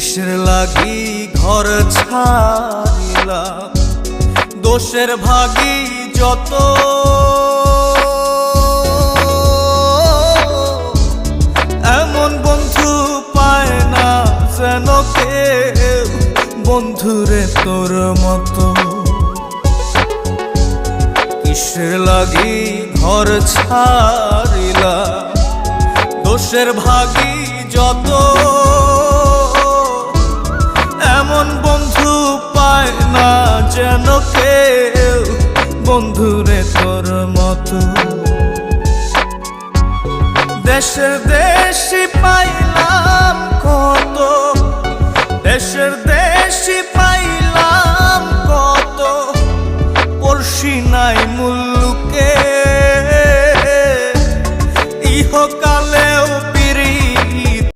কিসের লাগি ঘর ছাড়িলাম, দোষের ভাগী যত, এমন বন্ধু পায় না যেন কেউ, বন্ধুরে তোর মতো। কিসের লাগি ঘর ছাড়িলাম, দোষের ভাগী যত, এমন বন্ধু পায় না যেন কেউ, বন্ধুরে তোর মতো। দেশের দেশি পাইলাম